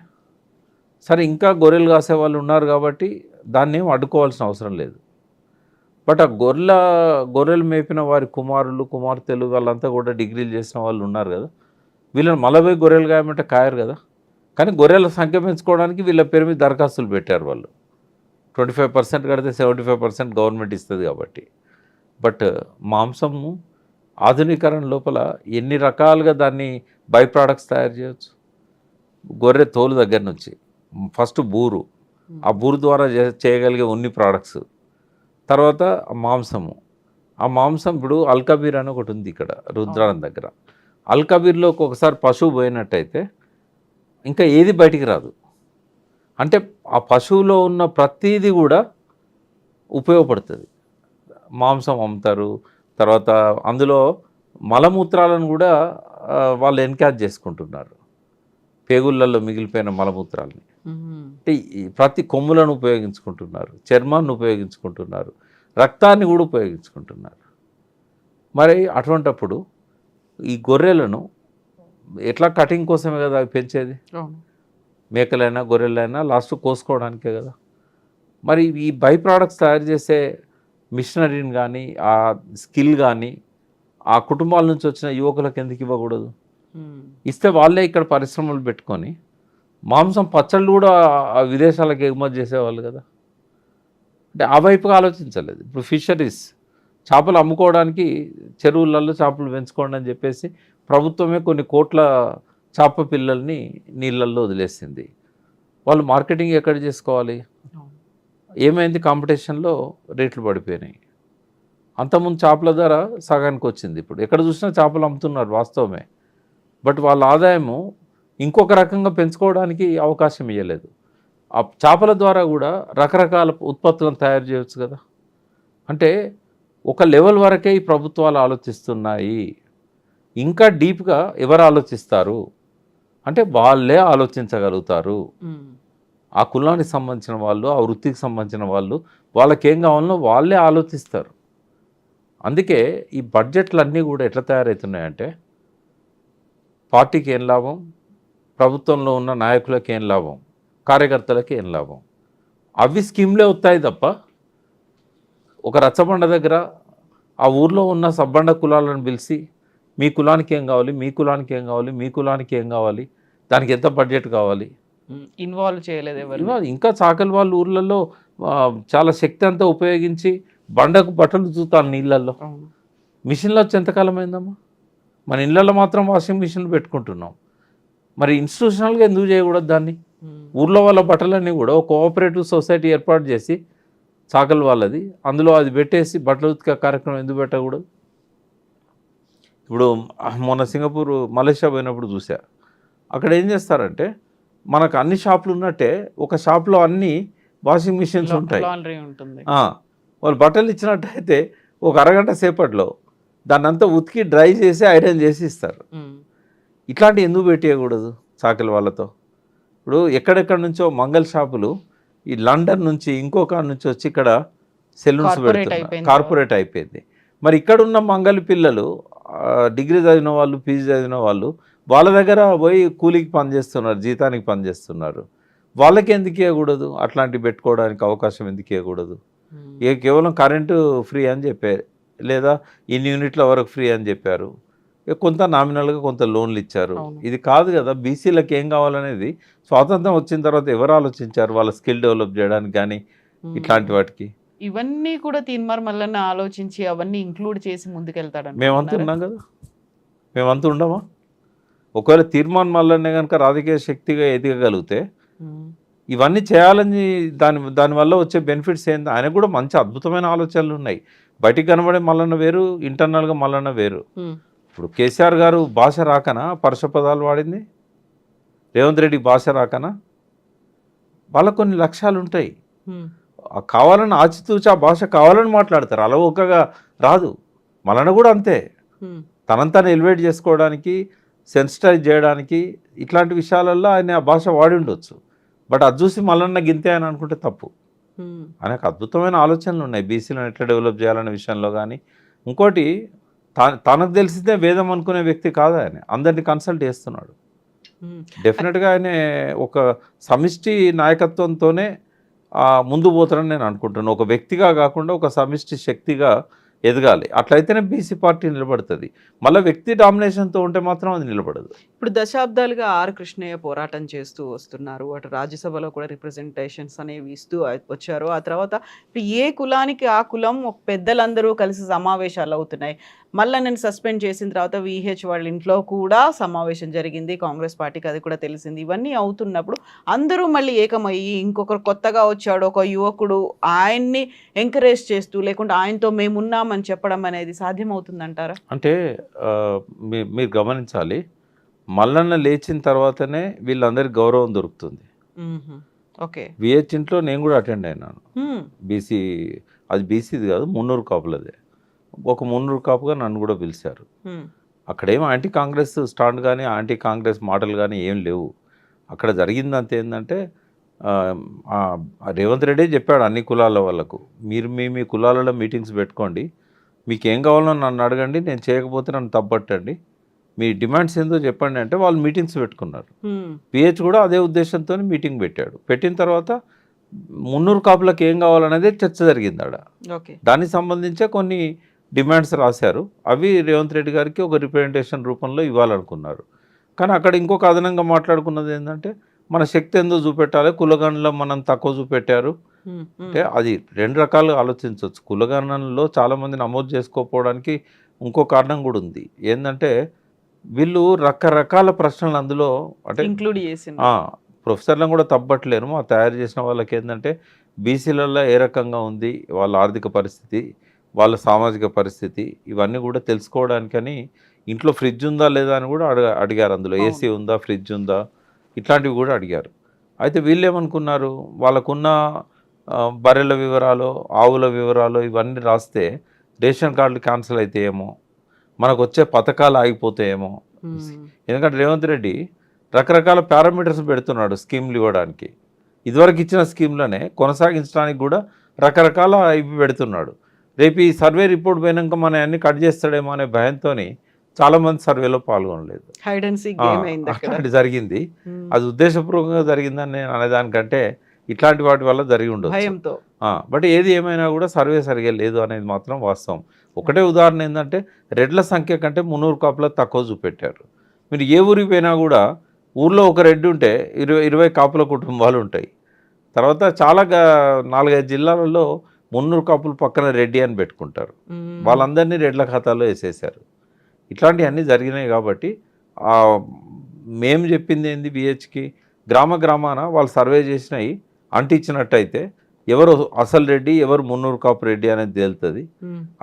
సరే ఇంకా గొర్రెలు కాసే వాళ్ళు ఉన్నారు కాబట్టి దాన్ని ఏం అడ్డుకోవాల్సిన అవసరం లేదు. బట్ ఆ గొర్రెలు మేపిన వారి కుమారులు, కుమార్తెలు వాళ్ళంతా కూడా డిగ్రీలు చేసిన వాళ్ళు ఉన్నారు కదా, వీళ్ళని మలబై గొర్రెలు కాయమంటే కాయరు కదా. కానీ గొర్రెల సంఖ్య పెంచుకోవడానికి వీళ్ళ పేరు మీద దరఖాస్తులు పెట్టారు వాళ్ళు. 25% కడితే 75% గవర్నమెంట్ ఇస్తుంది కాబట్టి. బట్ మాంసము ఆధునీకరణ లోపల ఎన్ని రకాలుగా దాన్ని బై ప్రోడక్ట్స్ తయారు చేయవచ్చు. గొర్రె తోలు దగ్గర నుంచి ఫస్ట్ బూరు, ఆ బూరు ద్వారా చేయగలిగే ఉన్ని ప్రోడక్ట్స్, తర్వాత మాంసము. ఆ మాంసం ఇప్పుడు అల్కబీర్ అని ఒకటి ఉంది ఇక్కడ రుద్రారం దగ్గర. అల్కబీర్లో ఒకసారి పశువు పోయినట్టయితే ఇంకా ఏది బయటికి రాదు. అంటే ఆ పశువులో ఉన్న ప్రతిదీ కూడా ఉపయోగపడుతుంది. మాంసం అమ్ముతారు. తర్వాత అందులో మలమూత్రాలను కూడా వాళ్ళు ఎన్కాజ్ చేసుకుంటున్నారు, పేగుళ్ళల్లో మిగిలిపోయిన మలమూత్రాలని. అంటే ప్రతి కొమ్ములను ఉపయోగించుకుంటున్నారు, చర్మాన్ని ఉపయోగించుకుంటున్నారు, రక్తాన్ని కూడా ఉపయోగించుకుంటున్నారు. మరి అటువంటప్పుడు ఈ గొర్రెలను ఎట్లా కటింగ్ కోసమే కదా అవి పెంచేది. మేకలైనా గొర్రెలైనా లాస్ట్ కోసుకోవడానికే కదా. మరి ఈ బై ప్రోడక్ట్స్ తయారు చేసే మిషనరీని కానీ, ఆ స్కిల్ కానీ ఆ కుటుంబాల నుంచి వచ్చిన యువకులకు ఎందుకు ఇవ్వకూడదు? ఇస్తే వాళ్ళే ఇక్కడ పరిశ్రమలు పెట్టుకొని మాంసం పచ్చళ్ళు కూడా విదేశాలకు ఎగుమతి చేసేవాళ్ళు కదా. అంటే ఆ వైపుగా ఆలోచించలేదు. ఇప్పుడు ఫిషరీస్, చేపలు అమ్ముకోవడానికి చెరువులలో చేపలు పెంచుకోండి అని చెప్పేసి ప్రభుత్వమే కొన్ని కోట్ల చేప పిల్లల్ని నీళ్ళల్లో వదిలేసింది. వాళ్ళు మార్కెటింగ్ ఎక్కడ చేసుకోవాలి? ఏమైంది, కాంపిటీషన్లో రేట్లు పడిపోయినాయి. అంతకుముందు చేపల ధర సగానికి వచ్చింది. ఇప్పుడు ఎక్కడ చూసినా చేపలు అమ్ముతున్నారు వాస్తవమే, బట్ వాళ్ళ ఆదాయము ఇంకొక రకంగా పెంచుకోవడానికి అవకాశం ఇవ్వలేదు. ఆ చేపల ద్వారా కూడా రకరకాల ఉత్పత్తులను తయారు చేయవచ్చు కదా. అంటే ఒక లెవెల్ వరకే ఈ ప్రభుత్వాలు ఆలోచిస్తున్నాయి. ఇంకా డీప్గా ఎవరు ఆలోచిస్తారు అంటే వాళ్ళే ఆలోచించగలుగుతారు. ఆ కులానికి సంబంధించిన వాళ్ళు, ఆ వృత్తికి సంబంధించిన వాళ్ళు, వాళ్ళకేం కావాలనో వాళ్ళే ఆలోచిస్తారు. అందుకే ఈ బడ్జెట్లు అన్నీ కూడా ఎట్లా తయారవుతున్నాయంటే పార్టీకి ఏం లాభం, ప్రభుత్వంలో ఉన్న నాయకులకి ఏం లాభం, కార్యకర్తలకి ఏం లాభం, అవి స్కీమ్లే వస్తాయి తప్ప ఒక రచ్చబండ దగ్గర ఆ ఊర్లో ఉన్న సబ్బండ కులాలను పిలిచి మీ కులానికి ఏం కావాలి, మీ కులానికి ఏం కావాలి, మీ కులానికి ఏం కావాలి, దానికి ఎంత బడ్జెట్ కావాలి, ఇన్వాల్వ్ చేయలేదు ఎవరు. ఇంకా చాకలి వాళ్ళ ఊర్లలో చాలా శక్తి అంతా ఉపయోగించి బండకు బట్టలు చూతాను నీళ్ళల్లో. మిషన్లు వచ్చి ఎంతకాలం అయిందమ్మా? మన ఇళ్ళల్లో మాత్రం వాషింగ్ మిషన్లు పెట్టుకుంటున్నాం. మరి ఇన్స్టిట్యూషనల్గా ఎందుకు చేయకూడదు దాన్ని? ఊర్లో వాళ్ళ బట్టలన్నీ కూడా ఒక కోఆపరేటివ్ సొసైటీ ఏర్పాటు చేసి చాకలి వాళ్ళది, అందులో అది పెట్టేసి బట్టలు ఉతికే కార్యక్రమం ఎందుకు పెట్టకూడదు? ఇప్పుడు మొన్న సింగపూర్, మలేషియా పోయినప్పుడు చూసా. అక్కడ ఏం చేస్తారంటే మనకు అన్ని షాపులు ఉన్నట్టే ఒక షాప్లో అన్ని వాషింగ్ మిషన్స్ ఉంటాయి. వాళ్ళు బట్టలు ఇచ్చినట్టయితే ఒక అరగంట సేపట్లో దాన్ని అంతా ఉతికి డ్రై చేసి ఐరన్ చేసి ఇస్తారు. ఇట్లాంటి ఎందుకు పెట్టేయకూడదు చాకలి వాళ్ళతో? ఇప్పుడు ఎక్కడెక్కడ నుంచో మంగళ షాపులు ఈ లండన్ నుంచి ఇంకొక నుంచి వచ్చి ఇక్కడ సెలూన్స్ పెడుతున్నారు, కార్పొరేట్ అయిపోయింది. మరి ఇక్కడున్న మంగళ పిల్లలు డిగ్రీ చదివిన వాళ్ళు, పీజీ చదివిన వాళ్ళు వాళ్ళ దగ్గర పోయి కూలికి పనిచేస్తున్నారు, జీతానికి పనిచేస్తున్నారు. వాళ్ళకి ఎందుకు ఇవ్వకూడదు? అట్లాంటివి పెట్టుకోవడానికి అవకాశం ఎందుకు ఇవ్వకూడదు? కేవలం కరెంటు ఫ్రీ అని చెప్పారు, లేదా ఇన్ని యూనిట్ల వరకు ఫ్రీ అని చెప్పారు, కొంత నామినల్గా కొంత లోన్లు ఇచ్చారు. ఇది కాదు కదా. బీసీలకు ఏం కావాలనేది స్వాతంత్రం వచ్చిన తర్వాత ఎవరు ఆలోచించారు? వాళ్ళ స్కిల్ డెవలప్ చేయడానికి కానీ ఇట్లాంటి వాటికి. ఇవన్నీ కూడా తీన్మార్ మల్లన్న ఆలోచించి అవన్నీ ఇంక్లూడ్ చేసి ముందుకెళ్తాడు. మేమంతా ఉన్నాం కదా, మేమంతా ఉండమా? ఒకవేళ తీర్మాన్ మల్లన్నే కనుక రాజకీయ శక్తిగా ఎదగగలిగితే ఇవన్నీ చేయాలని దానివల్ల వచ్చే బెనిఫిట్స్ ఏంటి? ఆయన కూడా మంచి అద్భుతమైన ఆలోచనలు ఉన్నాయి. బయటికి కనబడే మల్లన్న వేరు, ఇంటర్నల్గా మల్లన్న వేరు. ఇప్పుడు కేసీఆర్ గారు భాష రాకనా పరుష పదాలు వాడింది? రేవంత్ రెడ్డి భాష రాకనా? వాళ్ళకు కొన్ని లక్ష్యాలు ఉంటాయి. కావాలని ఆచితూచి ఆ భాష కావాలని మాట్లాడతారు, అలవోకగా రాదు. మల్లన్న కూడా అంతే. తనంతాను ఎలివేట్ చేసుకోవడానికి, సెన్సిటైజ్ చేయడానికి ఇట్లాంటి విషయాలలో ఆయన ఆ భాష వాడి ఉండొచ్చు. బట్ అది చూసి మల్లన్న గింతే అని అనుకుంటే తప్పు. ఆయనకు అద్భుతమైన ఆలోచనలు ఉన్నాయి బీసీలను ఎట్లా డెవలప్ చేయాలనే విషయంలో. కానీ ఇంకోటి, తనకు తెలిసిందే వేదం అనుకునే వ్యక్తి కాదు ఆయన, అందరినీ కన్సల్ట్ చేస్తున్నాడు. డెఫినెట్గా ఆయన ఒక సమిష్టి నాయకత్వంతోనే ముందు పోతారని నేను అనుకుంటున్నాను. ఒక వ్యక్తిగా కాకుండా ఒక సమిష్టి శక్తిగా ఎదగాలి. అట్లయితేనే బీసీ పార్టీ నిలబడుతుంది. మళ్ళీ వ్యక్తి డామినేషన్తో ఉంటే మాత్రం అది నిలబడదు. ఇప్పుడు దశాబ్దాలుగా ఆర్ కృష్ణయ్య పోరాటం చేస్తూ వస్తున్నారు. అటు రాజ్యసభలో కూడా రిప్రజెంటేషన్స్ అనేవి ఇస్తూ వచ్చారు. ఆ తర్వాత ఇప్పుడు ఏ కులానికి ఆ కులం పెద్దలందరూ కలిసి సమావేశాలు అవుతున్నాయి. మళ్ళీ నేను సస్పెండ్ చేసిన తర్వాత VH వాళ్ళ ఇంట్లో కూడా సమావేశం జరిగింది, కాంగ్రెస్ పార్టీకి అది కూడా తెలిసింది. ఇవన్నీ అవుతున్నప్పుడు అందరూ మళ్ళీ ఏకమయ్యి ఇంకొకరు కొత్తగా వచ్చాడు ఒక యువకుడు, ఆయన్ని ఎంకరేజ్ చేస్తూ లేకుంటే ఆయనతో మేమున్నామని చెప్పడం అనేది సాధ్యమవుతుందంటారా? అంటే మీరు గమనించాలి, మల్లన్న లేచిన తర్వాతనే వీళ్ళందరికీ గౌరవం దొరుకుతుంది. ఓకే. VH ఇంట్లో నేను కూడా అటెండ్ అయినాను. బీసీ, అది బీసీది కాదు, మున్నూరు కాపులదే. ఒక మున్నూరు కాపుగా నన్ను కూడా పిలిచారు. అక్కడేమో యాంటీ కాంగ్రెస్ స్టాండ్ కానీ యాంటీ కాంగ్రెస్ మాటలు కానీ ఏం లేవు. అక్కడ జరిగిందంత ఏంటంటే రేవంత్ రెడ్డి చెప్పాడు అన్ని కులాల వాళ్ళకు, మీరు మీ కులాలలో మీటింగ్స్ పెట్టుకోండి, మీకు ఏం కావాలో నన్ను అడగండి, నేను చేయకపోతే నన్ను తప్పట్టండి, మీ డిమాండ్స్ ఏందో చెప్పండి అంటే వాళ్ళు మీటింగ్స్ పెట్టుకున్నారు. VH కూడా అదే ఉద్దేశంతో మీటింగ్ పెట్టాడు. పెట్టిన తర్వాత మున్నూరు కాపులకు ఏం కావాలనేది చర్చ జరిగింది ఆడ. దానికి సంబంధించే కొన్ని డిమాండ్స్ రాశారు. అవి రేవంత్ రెడ్డి గారికి ఒక రిప్రజెంటేషన్ రూపంలో ఇవ్వాలనుకున్నారు. కానీ అక్కడ ఇంకొక అదనంగా మాట్లాడుకున్నది ఏంటంటే మన శక్తి ఎంతో చూపెట్టాలి, కులగణలో మనం తక్కువ చూపెట్టారు అంటే అది రెండు రకాలుగా ఆలోచించవచ్చు. కులగణనలో చాలామంది నమోదు చేసుకోకపోవడానికి ఇంకో కారణం కూడా ఉంది. ఏంటంటే వీళ్ళు రకరకాల ప్రశ్నలు అందులో అంటే ఇంక్లూడ్ చేసి ప్రొఫెసర్లను కూడా తప్పట్లేరు. మా తయారు చేసిన వాళ్ళకి ఏంటంటే బీసీలలో ఏ రకంగా ఉంది వాళ్ళ ఆర్థిక పరిస్థితి, వాళ్ళ సామాజిక పరిస్థితి, ఇవన్నీ కూడా తెలుసుకోవడానికని ఇంట్లో ఫ్రిడ్జ్ ఉందా లేదా అని కూడా అడిగారు. అందులో ఏసీ ఉందా, ఫ్రిడ్జ్ ఉందా, ఇట్లాంటివి కూడా అడిగారు. అయితే వీళ్ళు ఏమనుకున్నారు, వాళ్ళకున్న బర్రెల వివరాలు, ఆవుల వివరాలు ఇవన్నీ రాస్తే రేషన్ కార్డులు క్యాన్సిల్ అవుతాయేమో, మనకు వచ్చే పథకాలు ఆగిపోతాయేమో. ఎందుకంటే రేవంత్ రెడ్డి రకరకాల పారామీటర్స్ పెడుతున్నాడు స్కీమ్లు ఇవ్వడానికి. ఇదివరకు ఇచ్చిన స్కీమ్లనే కొనసాగించడానికి కూడా రకరకాల ఇవి పెడుతున్నాడు. రేపు ఈ సర్వే రిపోర్ట్ పోయినాక మన అన్ని కట్ చేస్తాడేమో అనే భయంతో చాలామంది సర్వేలో పాల్గొనలేదు. అట్లాంటి జరిగింది. అది ఉద్దేశపూర్వకంగా జరిగిందని నేను అనేదానికంటే ఇట్లాంటి వాటి వల్ల జరిగి ఉండదు. బట్ ఏది ఏమైనా కూడా సర్వే సరిగా లేదు అనేది మాత్రం వాస్తవం. ఒకటే ఉదాహరణ ఏంటంటే రెడ్ల సంఖ్య కంటే 300 కాపుల తక్కువ చూపెట్టారు. మీరు ఏ ఊరికి పోయినా కూడా ఊర్లో ఒక రెడ్డి ఉంటే 20 కాపుల కుటుంబాలు ఉంటాయి. తర్వాత చాలా 4-5 జిల్లాలలో 300 కాపులు పక్కన రెడ్డి అని పెట్టుకుంటారు. వాళ్ళందరినీ రెడ్ల ఖాతాలో వేసేసారు. ఇట్లాంటివన్నీ జరిగినాయి. కాబట్టి మేము చెప్పింది ఏంది, బిహెచ్కి గ్రామాన వాళ్ళు సర్వే చేసినాయి అంటించినట్టయితే ఎవరు అసలు రెడ్డి, ఎవరు 300 కాపు రెడ్డి అనేది తేలుతుంది.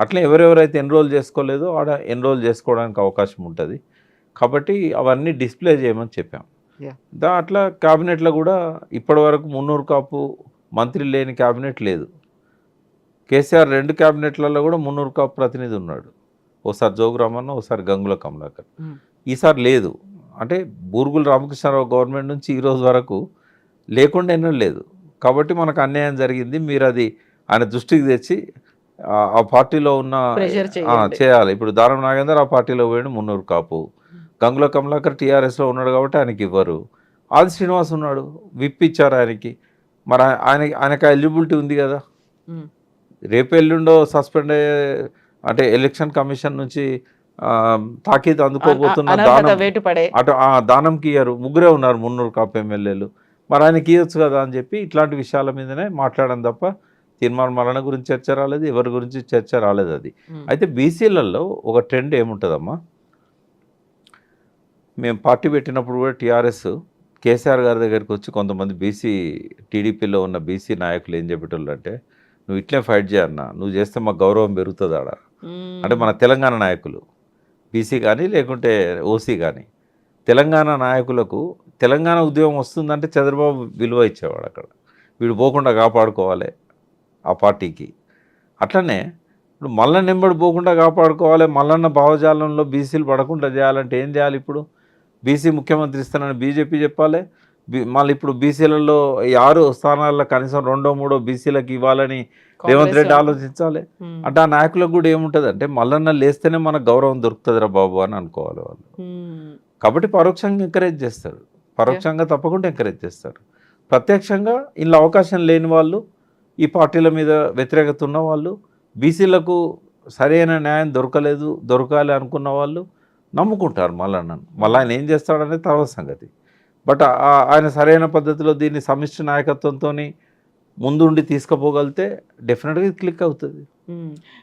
అట్లా ఎవరెవరైతే ఎన్రోల్ చేసుకోలేదో ఆడ ఎన్రోల్ చేసుకోవడానికి అవకాశం ఉంటుంది. కాబట్టి అవన్నీ డిస్ప్లే చేయమని చెప్పాం. అట్లా క్యాబినెట్లో కూడా ఇప్పటి వరకు 300 కాపు మంత్రి లేని క్యాబినెట్ లేదు. కేసీఆర్ 2 క్యాబినెట్లలో కూడా 300 కాపు ప్రతినిధి ఉన్నాడు. ఓసారి జోగురామన్న, ఓసారి గంగుల కమలాకర్. ఈసారి లేదు. అంటే బూరుగుల రామకృష్ణారావు గవర్నమెంట్ నుంచి ఈరోజు వరకు లేకుండా ఎన్నో లేదు. కాబట్టి మనకు అన్యాయం జరిగింది, మీరు అది ఆయన దృష్టికి తెచ్చి ఆ పార్టీలో ఉన్న చేయాలి. ఇప్పుడు దానం నాగేందర్ ఆ పార్టీలో పోయాడు 300 కాపు. గంగుల కమలాకర్ టీఆర్ఎస్లో ఉన్నాడు కాబట్టి ఆయనకి ఇవ్వరు. ఆది శ్రీనివాస్ ఉన్నాడు, విప్ ఇచ్చారు ఆయనకి. మరి ఆయనకి ఎలిజిబిలిటీ ఉంది కదా. రేపు ఎల్లుండో సస్పెండ్ అయ్యే, అంటే ఎలక్షన్ కమిషన్ నుంచి తాకీదు అందుకోబోతున్న దానంకి ఇయ్యరు. ముగ్గురే ఉన్నారు 300 కాపు ఎమ్మెల్యేలు. మరి ఆయనకి ఇవ్వచ్చు కదా అని చెప్పి ఇట్లాంటి విషయాల మీదనే మాట్లాడడం తప్ప తీర్మానం మరణ గురించి చర్చ రాలేదు, ఎవరి గురించి చర్చ రాలేదు. అది అయితే బీసీలలో ఒక ట్రెండ్ ఏముంటుందమ్మా, మేము పార్టీ పెట్టినప్పుడు కూడా టీఆర్ఎస్ కేసీఆర్ గారి దగ్గరికి వచ్చి కొంతమంది బీసీ టీడీపీలో ఉన్న బీసీ నాయకులు ఏం చెప్పేటోళ్ళు అంటే, నువ్వు ఇట్లే ఫైట్ చేయన్నా, నువ్వు చేస్తే మాకు గౌరవం పెరుగుతుంది ఆడ. అంటే మన తెలంగాణ నాయకులు బీసీ కానీ లేకుంటే ఓసీ కానీ తెలంగాణ నాయకులకు తెలంగాణ ఉద్యమం వస్తుందంటే చంద్రబాబు విలువ ఇచ్చేవాడు. అక్కడ వీడు పోకుండా కాపాడుకోవాలి ఆ పార్టీకి. అట్లనే ఇప్పుడు మల్లన్న నెంబడి పోకుండా కాపాడుకోవాలి, మల్లన్న భావజాలంలో బీసీలు పడకుండా చేయాలంటే ఏం చేయాలి? ఇప్పుడు బీసీ ముఖ్యమంత్రి ఇస్తానని బీజేపీ చెప్పాలి. మళ్ళీ ఇప్పుడు బీసీలలో 6 స్థానాల్లో కనీసం 2-3 బీసీలకు ఇవ్వాలని రేవంత్ రెడ్డి ఆలోచించాలి. అంటే ఆ నాయకులకు కూడా ఏముంటుంది అంటే మల్లన్న లేస్తేనే మనకు గౌరవం దొరుకుతుందిరా బాబు అని అనుకోవాలి వాళ్ళు. కాబట్టి పరోక్షంగా ఎంకరేజ్ చేస్తారు, పరోక్షంగా తప్పకుండా ఎంకరేజ్ చేస్తారు. ప్రత్యక్షంగా ఇలా అవకాశం లేని వాళ్ళు, ఈ పార్టీల మీద వ్యతిరేకత ఉన్న వాళ్ళు, బీసీలకు సరైన న్యాయం దొరకాలి అనుకున్న వాళ్ళు నమ్ముకుంటారు మల్లన్నను. మళ్ళీ ఆయన ఏం చేస్తాడనేది తర్వాత సంగతి. బట్ ఆయన సరైన పద్ధతిలో దీన్ని సమిష్టి నాయకత్వంతో ముందుండి తీసుకుపోగలితే డెఫినెట్గా ఇది క్లిక్ అవుతుంది.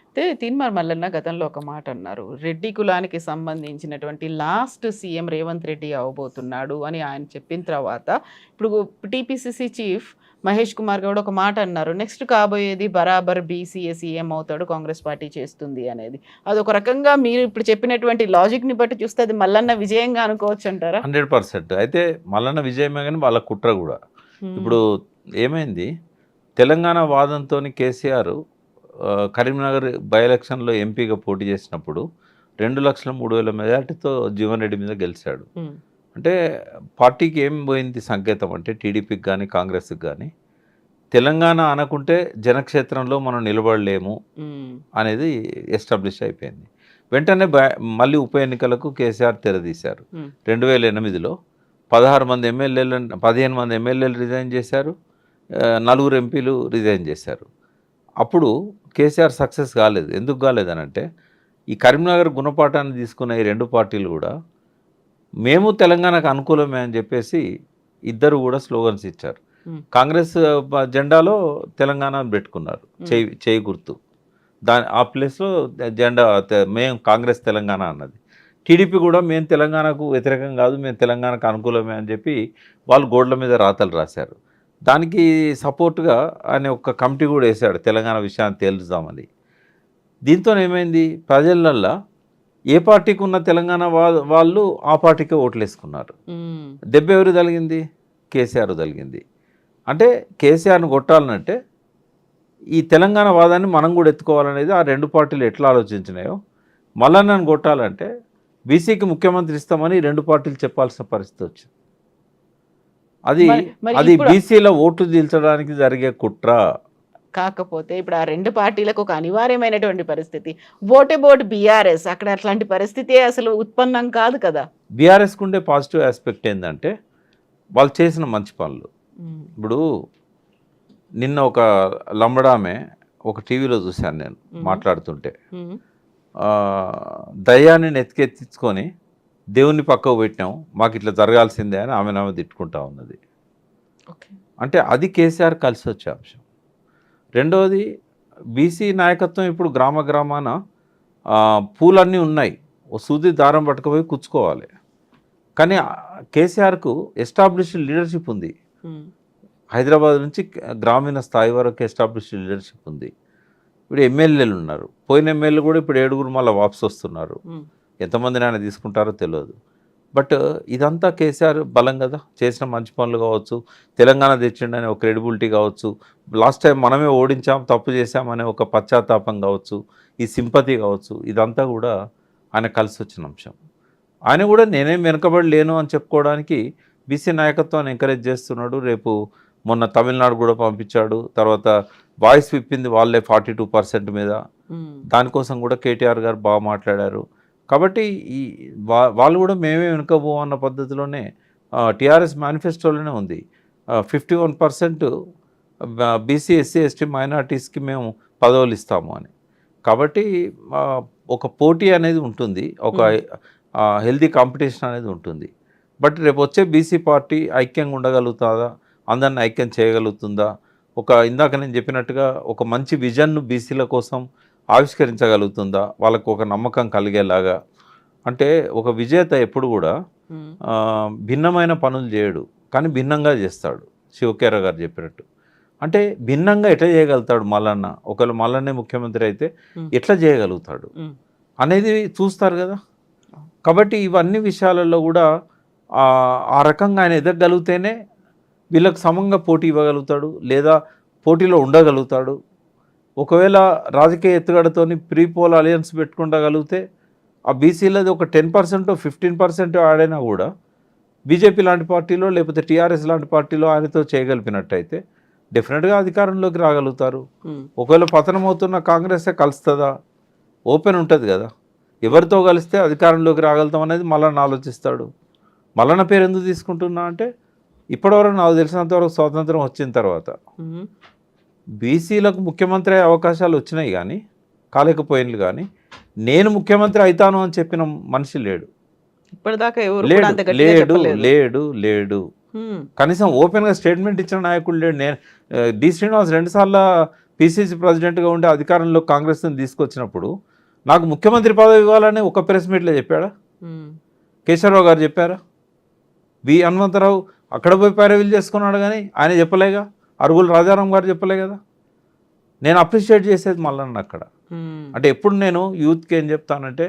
అయితే తీన్మార్ మల్లన్న గతంలో ఒక మాట అన్నారు, రెడ్డి కులానికి సంబంధించినటువంటి లాస్ట్ సీఎం రేవంత్ రెడ్డి అవబోతున్నాడు అని ఆయన చెప్పిన తర్వాత ఇప్పుడు టీపీసీసీ చీఫ్ మహేష్ కుమార్ గౌడ్ ఒక మాట అన్నారు, నెక్స్ట్ కాబోయేది బరాబర్ బీసీఏ సీఎం అవుతాడు, కాంగ్రెస్ పార్టీ చేస్తుంది అనేది. అది ఒక రకంగా మీరు ఇప్పుడు చెప్పినటువంటి లాజిక్ని బట్టి చూస్తే అది మల్లన్న విజయంగా అనుకోవచ్చు అంటారా? 100%. అయితే మల్లన్న విజయమే కానీ వాళ్ళ కుట్ర కూడా. ఇప్పుడు ఏమైంది, తెలంగాణ వాదంతో కేసీఆర్ కరీంనగర్ బై ఎలక్షన్లో ఎంపీగా పోటీ చేసినప్పుడు 2,03,000 మెజార్టీతో జీవన్ రెడ్డి మీద గెలిచాడు. అంటే పార్టీకి ఏం పోయింది సంకేతం అంటే, టీడీపీకి కానీ కాంగ్రెస్కి కానీ తెలంగాణ అనుకుంటే జనక్షేత్రంలో మనం నిలబడలేము అనేది ఎస్టాబ్లిష్ అయిపోయింది. వెంటనే మళ్ళీ ఉప ఎన్నికలకు కేసీఆర్ తెరదీశారు. 2008లో 15 మంది ఎమ్మెల్యేలు రిజైన్ చేశారు, 4 ఎంపీలు రిజైన్ చేశారు. అప్పుడు కేసీఆర్ సక్సెస్ కాలేదు. ఎందుకు కాలేదనంటే, ఈ కరీంనగర్ గుణపాఠాన్ని తీసుకున్న ఈ 2 పార్టీలు కూడా మేము తెలంగాణకు అనుకూలమే అని చెప్పేసి ఇద్దరు కూడా స్లోగన్స్ ఇచ్చారు. కాంగ్రెస్ జెండాలో తెలంగాణ పెట్టుకున్నారు, చేయి గుర్తు. ఆ ప్లేస్లో జెండా మేము కాంగ్రెస్ తెలంగాణ అన్నది. టీడీపీ కూడా మేము తెలంగాణకు వ్యతిరేకం కాదు, మేము తెలంగాణకు అనుకూలమే అని చెప్పి వాళ్ళు గోడ్ల మీద రాతలు రాశారు. దానికి సపోర్ట్గా ఆయన ఒక కమిటీ కూడా వేశాడు తెలంగాణ విషయాన్ని తేల్చుదామని. దీంతో ఏమైంది, ప్రజలల్లో ఏ పార్టీకి ఉన్న తెలంగాణ వాళ్ళు ఆ పార్టీకే ఓట్లు వేసుకున్నారు. దెబ్బ ఎవరు తగిలింది, కేసీఆర్ తగిలింది. అంటే కేసీఆర్ని కొట్టాలనంటే ఈ తెలంగాణ వాదాన్ని మనం కూడా ఎత్తుకోవాలనేది ఆ రెండు పార్టీలు ఎట్లా ఆలోచించినాయో, మల్లన్నను కొట్టాలంటే బీసీకి ముఖ్యమంత్రి ఇస్తామని ఈ రెండు పార్టీలు చెప్పాల్సిన పరిస్థితి వచ్చింది. అది బీసీల ఓట్లు తీల్చడానికి జరిగే కుట్ర. కాకపోతే ఇప్పుడు ఆ రెండు పార్టీలకు ఒక అనివార్యమైనటువంటి పరిస్థితి. What about BRS? అక్కడ అట్లాంటి పరిస్థితి అసలు ఉత్పన్నం కాదు కదా. బీఆర్ఎస్కి ఉండే పాజిటివ్ ఆస్పెక్ట్ ఏంటంటే వాళ్ళు చేసిన మంచి పనులు. ఇప్పుడు నిన్న ఒక లంబడామే ఒక టీవీలో చూశాను నేను మాట్లాడుతుంటే, దయ్యాన్ని నెత్తికెత్తించుకొని దేవుణ్ణి పక్కకు పెట్టినాం, మాకు ఇట్లా జరగాల్సిందే అని ఆమె తిట్టుకుంటా ఉన్నది. అంటే అది కేసీఆర్ కలిసి వచ్చే అంశం. రెండవది, బీసీ నాయకత్వం ఇప్పుడు గ్రామ గ్రామాన పూలన్నీ ఉన్నాయి, ఓ సూది దారం పట్టుకుపోయి కూర్చుకోవాలి. కానీ కేసీఆర్కు ఎస్టాబ్లిష్డ్ లీడర్షిప్ ఉంది. హైదరాబాద్ నుంచి గ్రామీణ స్థాయి వరకు ఎస్టాబ్లిష్డ్ లీడర్షిప్ ఉంది. ఇప్పుడు ఎమ్మెల్యేలు ఉన్నారు, పోయిన ఎమ్మెల్యేలు కూడా ఇప్పుడు 7 మళ్ళీ వాపసు వస్తున్నారు. ఎంతమందిని ఆయన తీసుకుంటారో తెలియదు. బట్ ఇదంతా కేసీఆర్ బలం కదా, చేసిన మంచి పనులు కావచ్చు, తెలంగాణ తెచ్చిండనే ఒక క్రెడిబిలిటీ కావచ్చు, లాస్ట్ టైం మనమే ఓడించాం తప్పు చేశామనే ఒక పశ్చాత్తాపం కావచ్చు, ఈ సింపతి కావచ్చు, ఇదంతా కూడా ఆయన కలిసి వచ్చిన అంశం. ఆయన కూడా నేనేం వెనుకబడి లేను అని చెప్పుకోవడానికి బీసీ నాయకత్వాన్ని ఎంకరేజ్ చేస్తున్నాడు. రేపు మొన్న తమిళనాడు కూడా పంపించాడు. తర్వాత వాయిస్ విప్పింది వాళ్ళే 42% మీద. దానికోసం కూడా కేటీఆర్ గారు బాగా మాట్లాడారు. కాబట్టి వాళ్ళు కూడా మేమే వెనుకపోవన్న పద్ధతిలోనే టీఆర్ఎస్ మేనిఫెస్టోలోనే ఉంది 51% బీసీ ఎస్సీ ఎస్టీ మైనార్టీస్కి మేము పదవులు ఇస్తాము అని. కాబట్టి ఒక పోటీ అనేది ఉంటుంది, ఒక హెల్దీ కాంపిటీషన్ అనేది ఉంటుంది. బట్ రేపు వచ్చే బీసీ పార్టీ ఐక్యంగా ఉండగలుగుతుందా, అందరిని ఐక్యం చేయగలుగుతుందా, ఇందాక నేను చెప్పినట్టుగా ఒక మంచి విజన్ను బీసీల కోసం ఆవిష్కరించగలుగుతుందా, వాళ్ళకు ఒక నమ్మకం కలిగేలాగా. అంటే ఒక విజేత ఎప్పుడు కూడా భిన్నమైన పనులు చేయడు, కానీ భిన్నంగా చేస్తాడు. శివకేర గారు చెప్పినట్టు, అంటే భిన్నంగా ఎట్లా చేయగలుగుతాడు మల్లన్న, ఒకవేళ మల్లన్నే ముఖ్యమంత్రి అయితే ఎట్లా చేయగలుగుతాడు అనేది చూస్తారు కదా. కాబట్టి ఇవన్నీ విషయాలలో కూడా ఆ రకంగా ఆయన ఎదగగలిగితేనే వీళ్ళకు సమంగా పోటీ ఇవ్వగలుగుతాడు, లేదా పోటీలో ఉండగలుగుతాడు. ఒకవేళ రాజకీయ ఎత్తుగడతోని ప్రీ పోల్ అలయన్స్ పెట్టుకుంటగలిగితే ఆ బీసీలది ఒక 10% 15% ఆడైనా కూడా బీజేపీ లాంటి పార్టీలో లేకపోతే టీఆర్ఎస్ లాంటి పార్టీలో ఆయనతో చేయగలిపినట్టయితే డెఫినెట్గా అధికారంలోకి రాగలుగుతారు. ఒకవేళ పతనం అవుతున్న కాంగ్రెసే కలుస్తుందా, ఓపెన్ ఉంటుంది కదా, ఎవరితో కలిస్తే అధికారంలోకి రాగలుగుతాం అనేది మల్లన్న ఆలోచిస్తాడు. మల్లన్న పేరు ఎందుకు తీసుకుంటున్నా అంటే ఇప్పటివరకు నాకు తెలిసినంతవరకు స్వాతంత్రం వచ్చిన తర్వాత బీసీలకు ముఖ్యమంత్రి అయ్యే అవకాశాలు వచ్చినాయి కానీ కాలేకపోయినలు, కానీ నేను ముఖ్యమంత్రి అవుతాను అని చెప్పిన మనిషి లేడు ఇప్పటిదాకా. లేడు కనీసం ఓపెన్గా స్టేట్మెంట్ ఇచ్చిన నాయకుడు లేడు. నేను డి శ్రీనివాస్ 2 సార్లు పిసిసి ప్రెసిడెంట్గా ఉండే అధికారంలో కాంగ్రెస్ని తీసుకొచ్చినప్పుడు నాకు ముఖ్యమంత్రి పదవి ఇవ్వాలని ఒక ప్రెస్ మీట్లో చెప్పాడా? కేశవరావు గారు చెప్పారా? హనుమంతరావు అక్కడ పోయి పైరవీలు చేసుకున్నాడు కానీ ఆయన చెప్పలేగా. అరుగుల రాజారాం గారు చెప్పలే కదా. నేను అప్రిషియేట్ చేసేది మల్లన్న అక్కడ. అంటే ఎప్పుడు నేను యూత్కి ఏం చెప్తానంటే,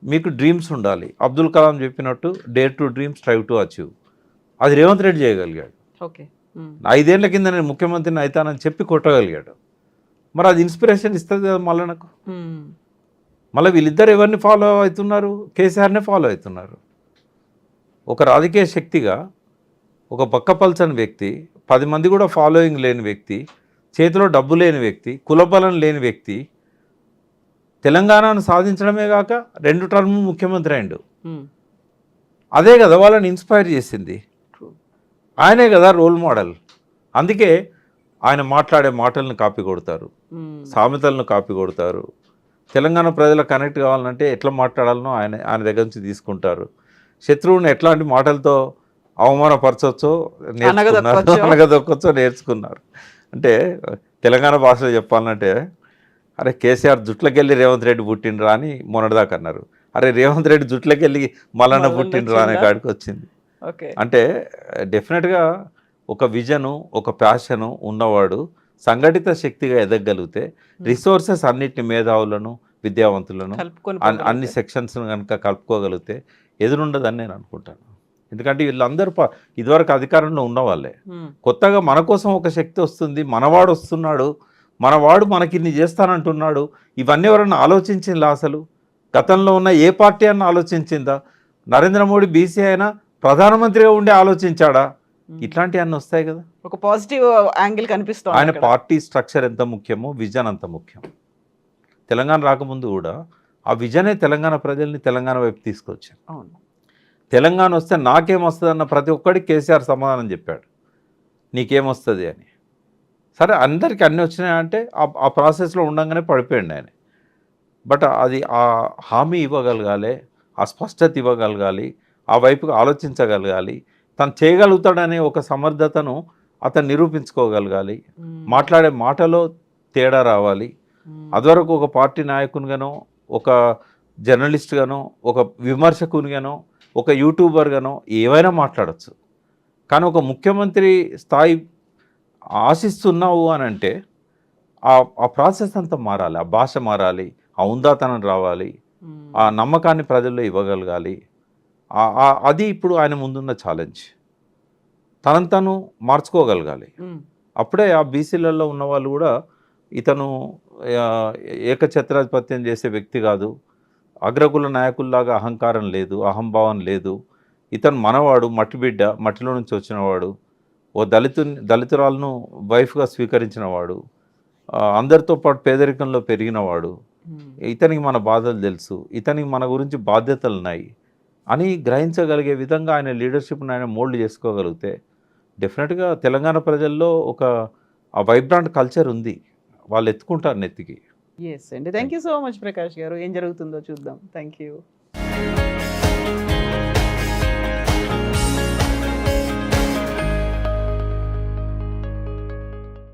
మీకు డ్రీమ్స్ ఉండాలి. అబ్దుల్ కలాం చెప్పినట్టు dare to dream, strive to achieve. అది రేవంత్ రెడ్డి చేయగలిగాడు. 5 ఏళ్ల కింద నేను ముఖ్యమంత్రిని అవుతానని చెప్పి కొట్టగలిగాడు. మరి అది ఇన్స్పిరేషన్ ఇస్తుంది కదా మల్లన్నకు. మళ్ళీ వీళ్ళిద్దరు ఎవరిని ఫాలో అవుతున్నారు? కేసీఆర్నే ఫాలో అవుతున్నారు. ఒక రాజకీయ శక్తిగా ఒక పక్కపల్చని వ్యక్తి, 10 మంది కూడా ఫాలోయింగ్ లేని వ్యక్తి, చేతిలో డబ్బు లేని వ్యక్తి, కులబలం లేని వ్యక్తి తెలంగాణను సాధించడమే కాక 2 టర్మ్ ముఖ్యమంత్రి అయిండు. అదే కదా వాళ్ళని ఇన్స్పైర్ చేసింది. ఆయనే కదా రోల్ మోడల్. అందుకే ఆయన మాట్లాడే మాటలను కాపీ కొడతారు, సామెతలను కాపీ కొడతారు. తెలంగాణ ప్రజలకు కనెక్ట్ కావాలంటే ఎట్లా మాట్లాడాలనో ఆయన దగ్గర నుంచి తీసుకుంటారు. శత్రువుని ఎట్లాంటి మాటలతో అవమానపరచవచ్చో నేర్చుకున్నారు, అనగదొక్కచ్చో నేర్చుకున్నారు. అంటే తెలంగాణ భాషలో చెప్పాలంటే, అరే కేసీఆర్ జుట్లకెళ్ళి రేవంత్ రెడ్డి పుట్టిండ్రా అని మొన్నటిదాకా అన్నారు. అరే రేవంత్ రెడ్డి జుట్లకెళ్ళి మల్లన్న పుట్టిండ్రా అనే కాడికి వచ్చింది. అంటే డెఫినెట్గా ఒక విజను, ఒక ప్యాషను ఉన్నవాడు సంఘటిత శక్తిగా ఎదగగలిగితే రిసోర్సెస్ అన్నిటిని మేధావులను, విద్యావంతులను, కలుపుకొని అన్ని సెక్షన్స్ను కనుక కలుపుకోగలిగితే ఎదురుండదని నేను అనుకుంటాను. ఎందుకంటే వీళ్ళందరూ ఇదివరకు అధికారంలో ఉన్నవాళ్ళే. కొత్తగా మన కోసం ఒక శక్తి వస్తుంది, మనవాడు వస్తున్నాడు, మనవాడు మనకి ఇన్ని చేస్తానంటున్నాడు. ఇవన్నీ ఎవరన్నా ఆలోచించిందా అసలు? గతంలో ఉన్న ఏ పార్టీ అన్నా ఆలోచించిందా? నరేంద్ర మోడీ బీసీ అయినా ప్రధానమంత్రిగా ఉండి ఆలోచించాడా? ఇట్లాంటివన్నీ వస్తాయి కదా. ఒక పాజిటివ్ యాంగిల్ కనిపిస్తుంది. ఆయన పార్టీ స్ట్రక్చర్ ఎంత ముఖ్యమో విజన్ అంత ముఖ్యం. తెలంగాణ రాకముందు కూడా ఆ విజనే తెలంగాణ ప్రజల్ని తెలంగాణ వైపు తీసుకొచ్చారు. అవును. తెలంగాణ వస్తే నాకేమొస్తుంది అన్న ప్రతి ఒక్కడికి కేసీఆర్ సమాధానం చెప్పాడు, నీకేమొస్తుంది అని. సరే అందరికీ అన్నీ వచ్చినాయంటే ఆ ప్రాసెస్లో ఉండగానే పడిపోయింది ఆయన. బట్ అది ఆ హామీ ఇవ్వగలగాలి, ఆ స్పష్టత ఇవ్వగలగాలి, ఆ వైపుగా ఆలోచించగలగాలి, తను చేయగలుగుతాడనే ఒక సమర్థతను అతను నిరూపించుకోగలగాలి, మాట్లాడే మాటలో తేడా రావాలి. అదివరకు ఒక పార్టీ నాయకునిగానో, ఒక జర్నలిస్ట్గానో, ఒక విమర్శకునిగానో, ఒక యూట్యూబర్గానో ఏవైనా మాట్లాడచ్చు. కానీ ఒక ముఖ్యమంత్రి స్థాయి ఆశిస్తున్నావు అని అంటే ఆ ప్రాసెస్ అంతా మారాలి, ఆ భాష మారాలి, ఆ ఉందాతనం రావాలి, ఆ నమ్మకాన్ని ప్రజల్లో ఇవ్వగలగాలి. అది ఇప్పుడు ఆయన ముందున్న ఛాలెంజ్. తనను తను మార్చుకోగలగాలి. అప్పుడే ఆ బీసీలలో ఉన్న వాళ్ళు కూడా ఇతను ఏకఛత్రాధిపత్యం చేసే వ్యక్తి కాదు, అగ్రకుల నాయకుల్లాగా అహంకారం లేదు, అహంభావం లేదు, ఇతను మనవాడు, మట్టి బిడ్డ, మట్టిలో నుంచి వచ్చినవాడు, ఓ దళితురాలను వైఫ్గా స్వీకరించినవాడు, అందరితో పాటు పేదరికంలో పెరిగినవాడు, ఇతనికి మన బాధలు తెలుసు, ఇతనికి మన గురించి బాధ్యతలు ఉన్నాయి అని గ్రహించగలిగే విధంగా ఆయన లీడర్షిప్ని ఆయన మోల్డ్ చేసుకోగలిగితే డెఫినెట్గా తెలంగాణ ప్రజల్లో ఒక వైబ్రాంట్ కల్చర్ ఉంది, వాళ్ళు ఎత్తుకుంటారు నెత్తికి. ఎస్ అండి. Thank you so much Prakash గారు. ఏం జరుగుతుందో చూద్దాం. Thank you.